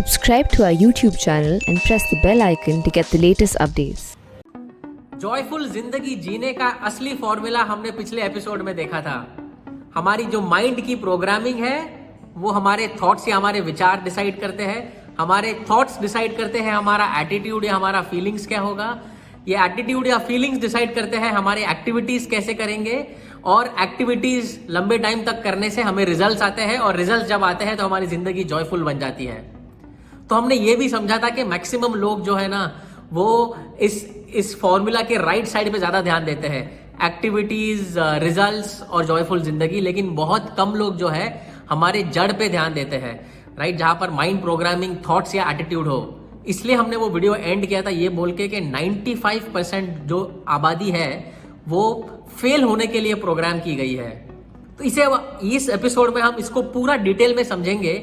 Subscribe to our YouTube channel and press the bell icon to get the latest updates. Joyful जिंदगी जीने का असली formula हमने पिछले एपिसोड में देखा था। हमारी जो माइंड की प्रोग्रामिंग है वो हमारे थॉट्स या हमारे विचार डिसाइड करते हैं। हमारे थॉट्स डिसाइड करते हैं हमारा एटीट्यूड या हमारा फीलिंग्स क्या होगा। ये एटीट्यूड या फीलिंग्स डिसाइड करते हैं हमारे एक्टिविटीज कैसे करेंगे, और एक्टिविटीज लंबे टाइम तक करने से हमें रिजल्ट्स आते हैं, और रिजल्ट्स जब आते हैं तो हमारी जिंदगी जॉयफुल बन जाती है। तो हमने ये भी समझा था कि मैक्सिमम लोग जो है ना वो इस फॉर्मूला के राइट साइड पे ज्यादा ध्यान देते हैं, एक्टिविटीज, रिजल्ट्स और जॉयफुल जिंदगी। लेकिन बहुत कम लोग जो है हमारे जड़ पे ध्यान देते हैं, राइट, जहां पर माइंड प्रोग्रामिंग, थॉट्स या एटीट्यूड हो। इसलिए हमने वो वीडियो एंड किया था ये बोल के कि 95% जो आबादी है वो फेल होने के लिए प्रोग्राम की गई है। तो इस एपिसोड में हम इसको पूरा डिटेल में समझेंगे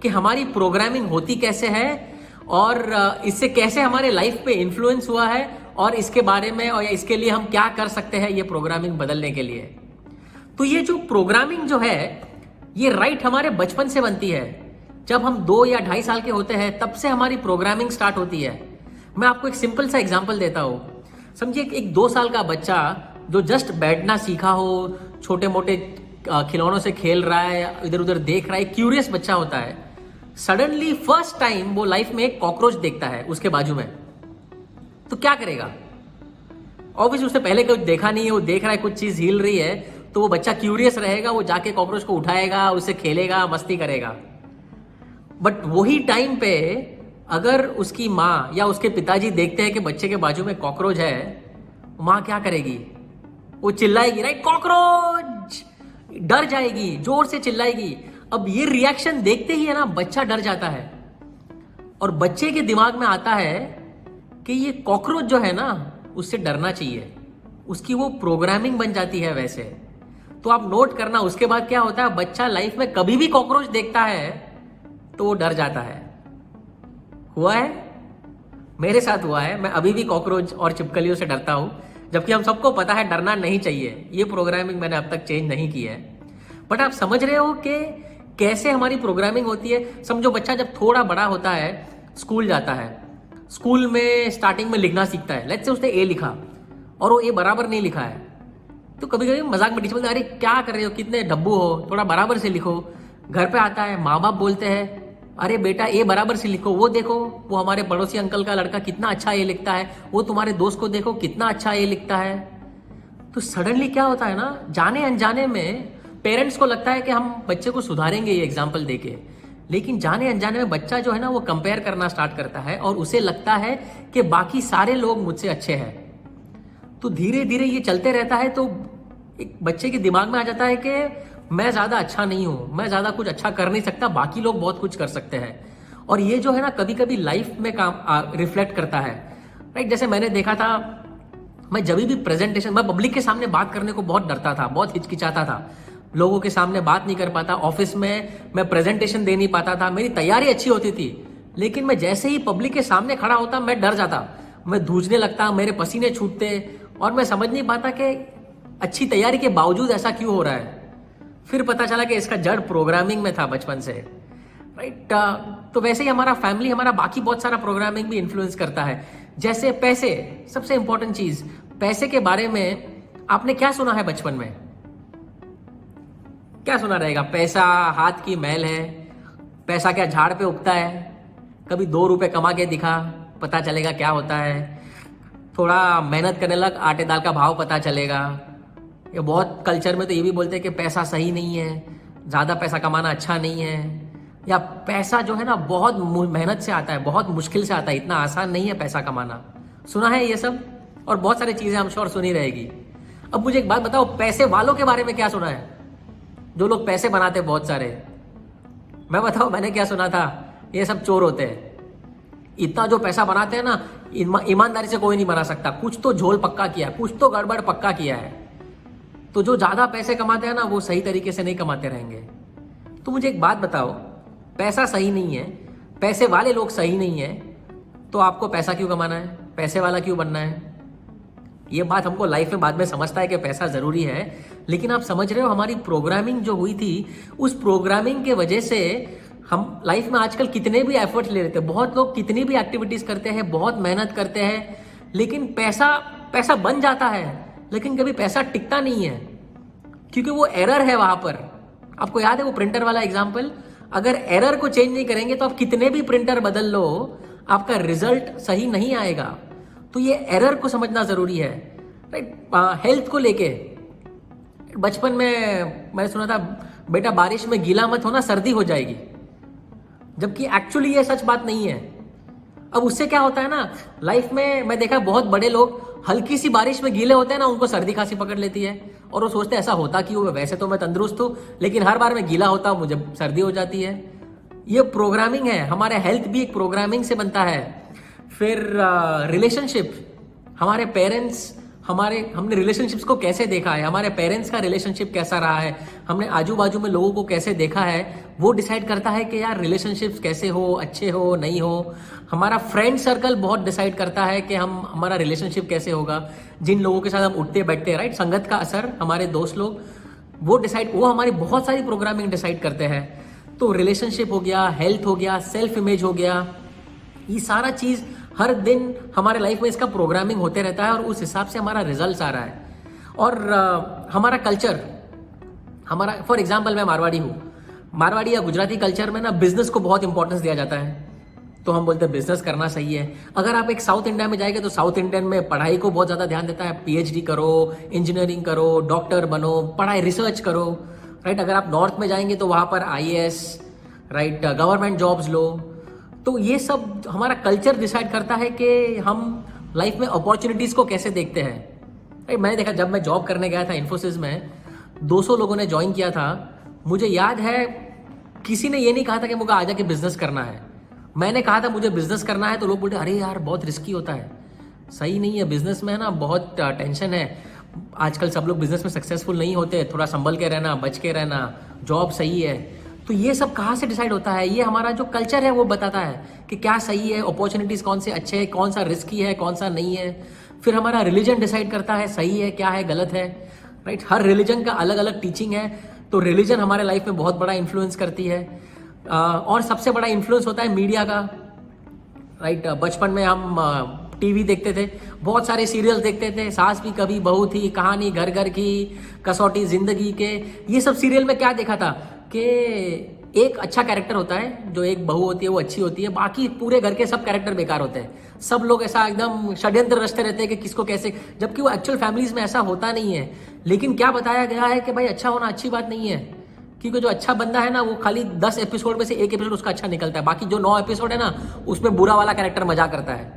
कि हमारी प्रोग्रामिंग होती कैसे है और इससे कैसे हमारे लाइफ पे इन्फ्लुएंस हुआ है, और इसके बारे में और इसके लिए हम क्या कर सकते हैं ये प्रोग्रामिंग बदलने के लिए। तो ये जो प्रोग्रामिंग जो है ये राइट हमारे बचपन से बनती है। जब हम 2 या 2.5 साल के होते हैं तब से हमारी प्रोग्रामिंग स्टार्ट होती है। मैं आपको एक सिंपल सा एग्जांपल देता हूं। समझिए एक 2 साल का बच्चा जो जस्ट बैठना सीखा हो, छोटे मोटे खिलौनों से खेल रहा है, इधर उधर देख रहा है, क्यूरियस बच्चा होता है। सडनली फर्स्ट टाइम वो लाइफ में एक कॉकरोच देखता है उसके बाजू में, तो क्या करेगा? ऑब्वियसली उसने पहले कुछ देखा नहीं है, वो देख रहा है कुछ चीज हिल रही है, तो वो बच्चा क्यूरियस रहेगा, वो जाके कॉकरोच को उठाएगा, उससे खेलेगा, मस्ती करेगा। बट वही टाइम पे अगर उसकी माँ या उसके पिताजी देखते हैं कि बच्चे के बाजू में कॉकरोच है, माँ क्या करेगी? वो चिल्लाएगी, राइट, कॉकरोच, डर जाएगी, जोर से चिल्लाएगी। अब ये रिएक्शन देखते ही है ना बच्चा डर जाता है, और बच्चे के दिमाग में आता है कि ये कॉकरोच जो है ना उससे डरना चाहिए। उसकी वो प्रोग्रामिंग बन जाती है वैसे। तो आप नोट करना, उसके बाद क्या होता है, बच्चा लाइफ में कभी भी कॉकरोच देखता है तो वो डर जाता है। हुआ है, मेरे साथ हुआ है। मैं अभी भी कॉकरोच और छिपकलियों से डरता हूं, जबकि हम सबको पता है डरना नहीं चाहिए। ये प्रोग्रामिंग मैंने अब तक चेंज नहीं की है। बट आप समझ रहे हो कि कैसे हमारी प्रोग्रामिंग होती है। समझो बच्चा जब थोड़ा बड़ा होता है, स्कूल जाता है, स्कूल में स्टार्टिंग में लिखना सीखता है। लेट्स से उसने ए लिखा और वो ए बराबर नहीं लिखा है, तो कभी कभी मजाक में टीचर बोलते हैं, अरे क्या कर रहे हो, कितने डब्बू हो, थोड़ा बराबर से लिखो। घर पे आता है, माँ बाप बोलते हैं, अरे बेटा ए बराबर से लिखो। वो देखो, वो हमारे पड़ोसी अंकल का लड़का कितना अच्छा ए लिखता है, वो तुम्हारे दोस्त को देखो कितना अच्छा ए लिखता है। तो सडनली क्या होता है ना, जाने अनजाने में पेरेंट्स को लगता है कि हम बच्चे को सुधारेंगे ये एग्जाम्पल देके, लेकिन जाने अनजाने में बच्चा जो है ना वो कंपेयर करना स्टार्ट करता है, और उसे लगता है कि बाकी सारे लोग मुझसे अच्छे हैं। तो धीरे धीरे ये चलते रहता है। तो एक बच्चे के दिमाग में आ जाता है कि मैं ज्यादा अच्छा नहीं हूं, मैं ज्यादा कुछ अच्छा कर नहीं सकता, बाकी लोग बहुत कुछ कर सकते हैं। और ये जो है ना कभी कभी लाइफ में काम रिफ्लेक्ट करता है, राइट। जैसे मैंने देखा था, मैं जब भी प्रेजेंटेशन, मैं पब्लिक के सामने बात करने को बहुत डरता था, बहुत हिचकिचाता था, लोगों के सामने बात नहीं कर पाता। ऑफिस में मैं प्रेजेंटेशन दे नहीं पाता था। मेरी तैयारी अच्छी होती थी, लेकिन मैं जैसे ही पब्लिक के सामने खड़ा होता मैं डर जाता, मैं धूजने लगता, मेरे पसीने छूटते, और मैं समझ नहीं पाता कि अच्छी तैयारी के बावजूद ऐसा क्यों हो रहा है। फिर पता चला कि इसका जड़ प्रोग्रामिंग में था बचपन से, राइट। तो वैसे ही हमारा फैमिली, हमारा बाकी बहुत सारा प्रोग्रामिंग भी इन्फ्लुएंस करता है। जैसे पैसे, सबसे इंपॉर्टेंट चीज, पैसे के बारे में आपने क्या सुना है बचपन में? क्या सुना रहेगा? पैसा हाथ की मैल है, पैसा क्या झाड़ पे उगता है? कभी 2 रुपए कमा के दिखा, पता चलेगा क्या होता है। थोड़ा मेहनत करने लग, आटे दाल का भाव पता चलेगा। ये बहुत कल्चर में तो ये भी बोलते हैं कि पैसा सही नहीं है, ज़्यादा पैसा कमाना अच्छा नहीं है, या पैसा जो है ना बहुत मेहनत से आता है, बहुत मुश्किल से आता है, इतना आसान नहीं है पैसा कमाना। सुना है ये सब, और बहुत सारी चीज़ें हम श्योर सुनी रहेगी। अब मुझे एक बात बताओ, पैसे वालों के बारे में क्या सुना है? जो लोग पैसे बनाते हैं बहुत सारे, मैं बताऊं मैंने क्या सुना था? ये सब चोर होते हैं। इतना जो पैसा बनाते हैं ना, ईमानदारी से कोई नहीं बना सकता, कुछ तो झोल पक्का किया है, कुछ तो गड़बड़ पक्का किया है। तो जो ज्यादा पैसे कमाते हैं ना वो सही तरीके से नहीं कमाते रहेंगे। तो मुझे एक बात बताओ, पैसा सही नहीं है, पैसे वाले लोग सही नहीं है, तो आपको पैसा क्यों कमाना है? पैसे वाला क्यों बनना है? ये बात हमको लाइफ में बाद में समझता है कि पैसा जरूरी है, लेकिन आप समझ रहे हो हमारी प्रोग्रामिंग जो हुई थी, उस प्रोग्रामिंग के वजह से हम लाइफ में आजकल कितने भी एफर्ट्स ले लेते हैं, बहुत लोग कितनी भी एक्टिविटीज करते हैं, बहुत मेहनत करते हैं, लेकिन पैसा बन जाता है, लेकिन कभी पैसा टिकता नहीं है, क्योंकि वो एरर है वहां पर। आपको याद है वो प्रिंटर वाला एग्जाम्पल? अगर एरर को चेंज नहीं करेंगे तो आप कितने भी प्रिंटर बदल लो, आपका रिजल्ट सही नहीं आएगा। तो ये एरर को समझना जरूरी है, राइट। हेल्थ को लेके बचपन में मैंने सुना था, बेटा बारिश में गीला मत होना, सर्दी हो जाएगी, जबकि एक्चुअली ये सच बात नहीं है। अब उससे क्या होता है ना, लाइफ में मैं देखा बहुत बड़े लोग हल्की सी बारिश में गीले होते हैं ना, उनको सर्दी खांसी पकड़ लेती है, और वो सोचते हैं ऐसा होता क्यों है, वैसे तो मैं तंदुरुस्त हूं, लेकिन हर बार मैं गीला होता हूं मुझे सर्दी हो जाती है। ये प्रोग्रामिंग है, हमारा हेल्थ भी एक प्रोग्रामिंग से बनता है। फिर रिलेशनशिप, हमारे पेरेंट्स, हमने रिलेशनशिप्स को कैसे देखा है, हमारे पेरेंट्स का रिलेशनशिप कैसा रहा है, हमने आजू बाजू में लोगों को कैसे देखा है, वो डिसाइड करता है कि यार रिलेशनशिप्स कैसे हो, अच्छे हो नहीं हो। हमारा फ्रेंड सर्कल बहुत डिसाइड करता है कि हमारा रिलेशनशिप कैसे होगा, जिन लोगों के साथ हम उठते बैठते हैं, राइट। संगत का असर, हमारे दोस्त लोग, वो हमारी बहुत सारी प्रोग्रामिंग डिसाइड करते हैं। तो रिलेशनशिप हो गया, हेल्थ हो गया, सेल्फ इमेज हो गया, ये सारा चीज हर दिन हमारे लाइफ में इसका प्रोग्रामिंग होते रहता है, और उस हिसाब से हमारा रिजल्ट आ रहा है। और हमारा कल्चर, फॉर एग्जाम्पल मैं मारवाड़ी हूँ, मारवाड़ी या गुजराती कल्चर में ना बिजनेस को बहुत इंपॉर्टेंस दिया जाता है, तो हम बोलते हैं बिजनेस करना सही है। अगर आप एक साउथ इंडिया में जाएंगे तो साउथ इंडियन में पढ़ाई को बहुत ज्यादा ध्यान देता है, पीएचडी करो, इंजीनियरिंग करो, डॉक्टर बनो, पढ़ाई रिसर्च करो, राइट। अगर आप नॉर्थ में जाएंगे तो वहां पर आईएएस, राइट, गवर्नमेंट जॉब्स लो। तो ये सब हमारा कल्चर डिसाइड करता है कि हम लाइफ में अपॉर्चुनिटीज को कैसे देखते हैं, राइट। मैंने देखा जब मैं जॉब करने गया था इन्फोसिस में, 200 लोगों ने ज्वाइन किया था। मुझे याद है किसी ने ये नहीं कहा था कि मुझे आजा के बिजनेस करना है। मैंने कहा था मुझे बिजनेस करना है, तो लोग बोलते अरे यार बहुत रिस्की होता है, सही नहीं है, बिजनेस में है ना बहुत टेंशन है, आजकल सब लोग बिजनेस में सक्सेसफुल नहीं होते, थोड़ा संभल के रहना, बच के रहना, जॉब सही है। तो ये सब कहाँ से डिसाइड होता है? ये हमारा जो कल्चर है वो बताता है कि क्या सही है, अपॉर्चुनिटीज कौन से अच्छे हैं, कौन सा रिस्की है, कौन सा नहीं है। फिर हमारा रिलीजन डिसाइड करता है सही है क्या है, गलत है, राइट। हर रिलीजन का अलग अलग टीचिंग है, तो रिलीजन हमारे लाइफ में बहुत बड़ा इन्फ्लुएंस करती है। और सबसे बड़ा इन्फ्लुएंस होता है मीडिया का, राइट। बचपन में हम टीवी देखते थे, बहुत सारे सीरियल्स देखते थे, सास भी कभी बहू थी, कहानी घर घर की, कसौटी जिंदगी के। ये सब सीरियल में क्या देखा था कि एक अच्छा कैरेक्टर होता है, जो एक बहू होती है वो अच्छी होती है, बाकी पूरे घर के सब कैरेक्टर बेकार होते हैं, सब लोग ऐसा एकदम षड्यंत्र रचते रहते हैं कि किसको कैसे, जबकि वो एक्चुअल फैमिलीज में ऐसा होता नहीं है। लेकिन क्या बताया गया है कि भाई अच्छा होना अच्छी बात नहीं है, क्योंकि जो अच्छा बंदा है ना वो खाली 10 एपिसोड में से एक एपिसोड उसका अच्छा निकलता है, बाकी जो 9 एपिसोड है ना उसमें बुरा वाला कैरेक्टर मजा करता है।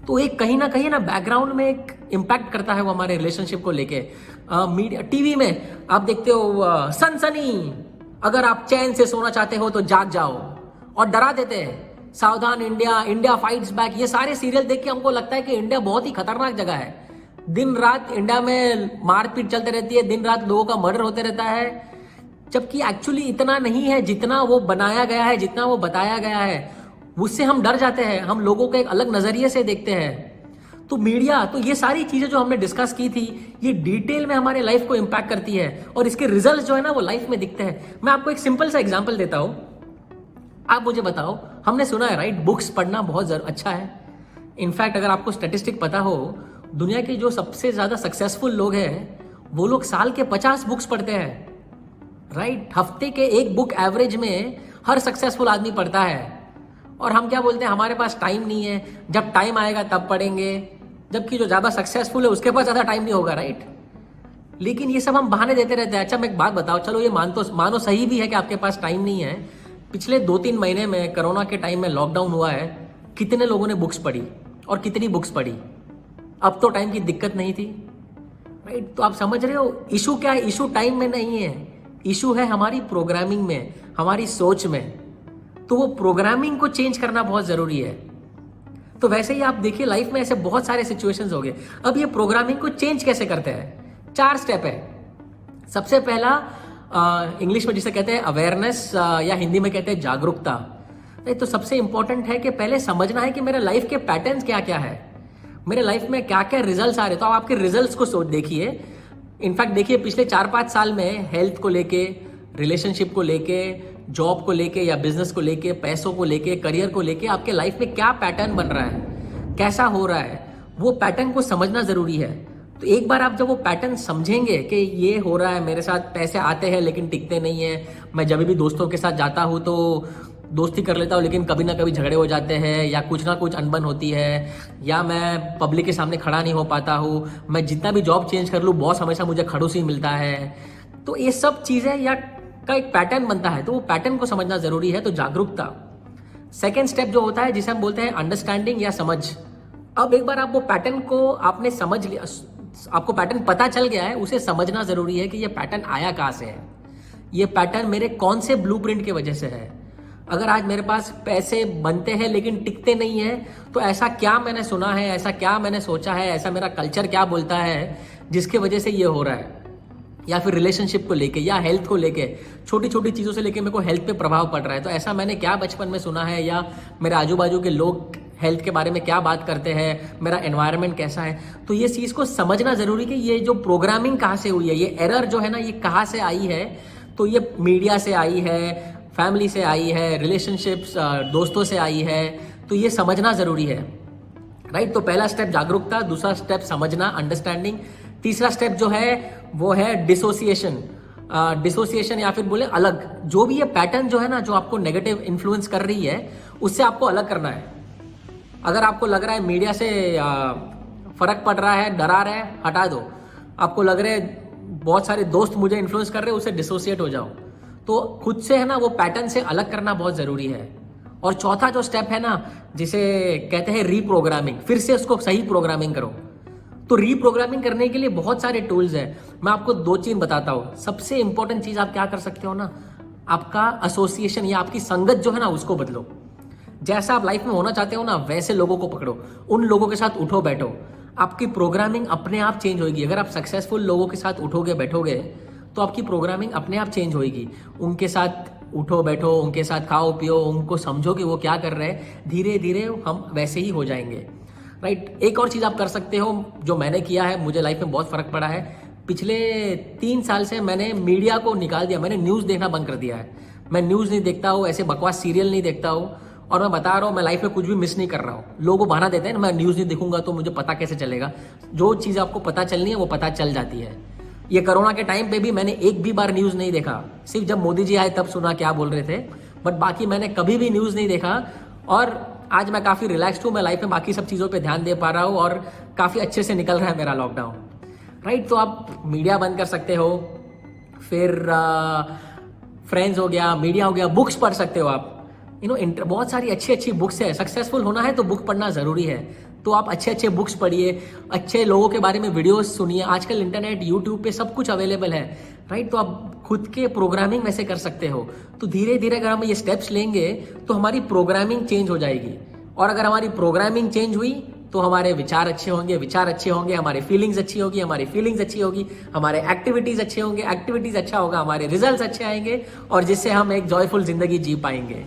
तो एक कहीं ना बैकग्राउंड में एक इम्पैक्ट करता है वो हमारे रिलेशनशिप को लेके। मीडिया, टीवी में आप देखते हो सनसनी, अगर आप चैन से सोना चाहते हो तो जाग जाओ, और डरा देते हैं, सावधान इंडिया, इंडिया फाइट्स बैक। ये सारे सीरियल देख के हमको लगता है कि इंडिया बहुत ही खतरनाक जगह है, दिन रात इंडिया में मारपीट चलते रहती है, दिन रात लोगों का मर्डर होते रहता है, जबकि एक्चुअली इतना नहीं है जितना वो बनाया गया है, जितना वो बताया गया है। उससे हम डर जाते हैं, हम लोगों को एक अलग नजरिए से देखते हैं। तो मीडिया, तो ये सारी चीजें जो हमने डिस्कस की थी, ये डिटेल में हमारे लाइफ को इंपैक्ट करती है, और इसके रिजल्ट जो है ना वो लाइफ में दिखते हैं। मैं आपको एक सिंपल सा एग्जांपल देता हूं, आप मुझे बताओ, हमने सुना है राइट, बुक्स पढ़ना बहुत अच्छा है। इनफैक्ट अगर आपको स्टैटिस्टिक पता हो, दुनिया के जो सबसे ज्यादा सक्सेसफुल लोग हैं वो लोग साल के 50 बुक्स पढ़ते हैं, राइट। हफ्ते के एक बुक एवरेज में हर सक्सेसफुल आदमी पढ़ता है। और हम क्या बोलते हैं, हमारे पास टाइम नहीं है, जब टाइम आएगा तब पढ़ेंगे, जबकि जो ज्यादा सक्सेसफुल है उसके पास ज्यादा टाइम नहीं होगा, राइट। लेकिन ये सब हम बहाने देते रहते हैं। अच्छा मैं एक बात बताओ, चलो ये मानो सही भी है कि आपके पास टाइम नहीं है। पिछले 2-3 महीने में, कोरोना के टाइम में लॉकडाउन हुआ है, कितने लोगों ने बुक्स पढ़ी और कितनी बुक्स पढ़ी? अब तो टाइम की दिक्कत नहीं थी, राइट। तो आप समझ रहे हो इशू क्या है? इशू टाइम में नहीं है, इशू है हमारी प्रोग्रामिंग में, हमारी सोच में। तो वो प्रोग्रामिंग को चेंज करना बहुत जरूरी है। तो वैसे ही आप देखिए लाइफ में ऐसे बहुत सारे सिचुएशंस हो गए। अब ये प्रोग्रामिंग को चेंज कैसे करते हैं? 4 स्टेप है। सबसे पहला इंग्लिश में जिसे कहते हैं अवेयरनेस, या हिंदी में कहते हैं जागरूकता। तो सबसे इंपॉर्टेंट है कि पहले समझना है कि मेरे लाइफ के पैटर्न्स क्या क्या है, मेरे लाइफ में क्या क्या रिजल्ट्स आ रहे। तो आप आपके रिजल्ट्स को सोच देखिए। इनफैक्ट देखिए पिछले 4-5 साल में हेल्थ को लेके, रिलेशनशिप को लेके, जॉब को लेके या बिजनेस को लेके, पैसों को लेके, करियर को लेके आपके लाइफ में क्या पैटर्न बन रहा है, कैसा हो रहा है, वो पैटर्न को समझना ज़रूरी है। तो एक बार आप जब वो पैटर्न समझेंगे कि ये हो रहा है, मेरे साथ पैसे आते हैं लेकिन टिकते नहीं है, मैं जब भी दोस्तों के साथ जाता हूँ तो दोस्ती कर लेता हूँ लेकिन कभी ना कभी झगड़े हो जाते हैं, या कुछ ना कुछ अनबन होती है, या मैं पब्लिक के सामने खड़ा नहीं हो पाता हूँ, मैं जितना भी जॉब चेंज कर लूँ बॉस हमेशा मुझे खड़ूस ही मिलता है। तो ये सब चीज़ें या का एक पैटर्न बनता है, तो वो पैटर्न को समझना ज़रूरी है। तो जागरूकता सेकेंड स्टेप जो होता है, जिसे हम बोलते हैं अंडरस्टैंडिंग या समझ। अब एक बार आप वो पैटर्न को आपने समझ लिया, आपको पैटर्न पता चल गया है, उसे समझना ज़रूरी है कि ये पैटर्न आया कहाँ से है, ये पैटर्न मेरे कौन से ब्लूप्रिंट की वजह से है। अगर आज मेरे पास पैसे बनते हैं लेकिन टिकते नहीं है, तो ऐसा क्या मैंने सुना है, ऐसा क्या मैंने सोचा है, ऐसा मेरा कल्चर क्या बोलता है जिसके वजह से ये हो रहा है। या फिर रिलेशनशिप को लेके या हेल्थ को लेके, छोटी छोटी चीज़ों से लेके मेरे को हेल्थ पे प्रभाव पड़ रहा है, तो ऐसा मैंने क्या बचपन में सुना है, या मेरे आजू बाजू के लोग हेल्थ के बारे में क्या बात करते हैं, मेरा एनवायरनमेंट कैसा है। तो ये चीज़ को समझना ज़रूरी कि ये जो प्रोग्रामिंग कहाँ से हुई है, ये एरर जो है ना, ये कहाँ से आई है। तो ये मीडिया से आई है, फैमिली से आई है, रिलेशनशिप्स दोस्तों से आई है, तो ये समझना ज़रूरी है, राइट। तो पहला स्टेप जागरूकता, दूसरा स्टेप समझना, अंडरस्टैंडिंग, तीसरा स्टेप जो है वो है डिसोसिएशन। डिसोसिएशन या फिर बोले अलग, जो भी ये पैटर्न जो है ना, जो आपको नेगेटिव इन्फ्लुएंस कर रही है, उससे आपको अलग करना है। अगर आपको लग रहा है मीडिया से फर्क पड़ रहा है, डरा रहा है, हटा दो। आपको लग रहा है बहुत सारे दोस्त मुझे इन्फ्लुएंस कर रहे हैं, उससे डिसोसिएट हो जाओ। तो खुद से है ना वो पैटर्न से अलग करना बहुत ज़रूरी है। और चौथा जो स्टेप है ना, जिसे कहते हैं रीप्रोग्रामिंग, फिर से उसको सही प्रोग्रामिंग करो। तो रीप्रोग्रामिंग करने के लिए बहुत सारे टूल्स हैं, मैं आपको 2 चीज़ बताता हूँ। सबसे इंपॉर्टेंट चीज़ आप क्या कर सकते हो ना, आपका एसोसिएशन या आपकी संगत जो है ना, उसको बदलो। जैसा आप लाइफ में होना चाहते हो ना, वैसे लोगों को पकड़ो, उन लोगों के साथ उठो बैठो, आपकी प्रोग्रामिंग अपने आप चेंज होगी। अगर आप सक्सेसफुल लोगों के साथ उठोगे बैठोगे तो आपकी प्रोग्रामिंग अपने आप चेंज होगी। उनके साथ उठो बैठो, उनके साथ खाओ पियो, उनको समझो कि वो क्या कर रहे हैं, धीरे धीरे हम वैसे ही हो जाएंगे, राइट। एक और चीज़ आप कर सकते हो जो मैंने किया है, मुझे लाइफ में बहुत फ़र्क पड़ा है। पिछले 3 साल से मैंने मीडिया को निकाल दिया, मैंने न्यूज़ देखना बंद कर दिया है। मैं न्यूज़ नहीं देखता हूँ, ऐसे बकवास सीरियल नहीं देखता हूँ, और मैं बता रहा हूँ मैं लाइफ में कुछ भी मिस नहीं कर रहा हूँ। लोगों को बहाना देते हैं ना, मैं न्यूज़ नहीं देखूंगा तो मुझे पता कैसे चलेगा। जो चीज़ आपको पता चलनी है वो पता चल जाती है। ये कोरोना के टाइम पे भी मैंने एक भी बार न्यूज़ नहीं देखा, सिर्फ जब मोदी जी आए तब सुना क्या बोल रहे थे, बट बाकी मैंने कभी भी न्यूज़ नहीं देखा। और आज मैं काफ़ी रिलैक्स्ड हूँ, मैं लाइफ में बाकी सब चीज़ों पे ध्यान दे पा रहा हूँ और काफ़ी अच्छे से निकल रहा है मेरा लॉकडाउन, राइट। तो आप मीडिया बंद कर सकते हो, फिर फ्रेंड्स हो गया, मीडिया हो गया, बुक्स पढ़ सकते हो आप। बहुत सारी अच्छी अच्छी बुक्स है। सक्सेसफुल होना है तो बुक पढ़ना ज़रूरी है, तो आप अच्छे अच्छे बुक्स पढ़िए, अच्छे लोगों के बारे में वीडियोस सुनिए। आजकल इंटरनेट, यूट्यूब पे सब कुछ अवेलेबल है, राइट। तो आप खुद के प्रोग्रामिंग वैसे कर सकते हो। तो धीरे धीरे अगर हम ये स्टेप्स लेंगे तो हमारी प्रोग्रामिंग चेंज हो जाएगी, और अगर हमारी प्रोग्रामिंग चेंज हुई तो हमारे विचार अच्छे होंगे, विचार अच्छे होंगे, हमारी फीलिंग्स अच्छी होगी, हमारी फीलिंग्स अच्छी होगी, हमारे एक्टिविटीज़ अच्छे होंगे, एक्टिविटीज़ अच्छा होगा, हमारे रिजल्ट्स अच्छे आएंगे, और जिससे हम एक जॉयफुल जिंदगी जी पाएंगे,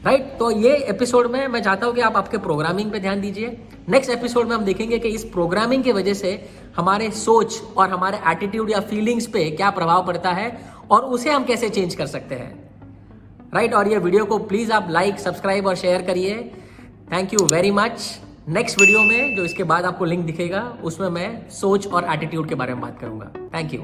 राइट। तो ये एपिसोड में मैं चाहता हूँ कि आप आपके प्रोग्रामिंग पे ध्यान दीजिए। नेक्स्ट एपिसोड में हम देखेंगे कि इस प्रोग्रामिंग की वजह से हमारे सोच और हमारे एटीट्यूड या फीलिंग्स पे क्या प्रभाव पड़ता है, और उसे हम कैसे चेंज कर सकते हैं, राइट। और ये वीडियो को प्लीज़ आप लाइक, सब्सक्राइब और शेयर करिए। Thank you very much. Next video में जो इसके बाद आपको लिंक दिखेगा, उसमें मैं सोच और एटीट्यूड के बारे में बात करूंगा। Thank you.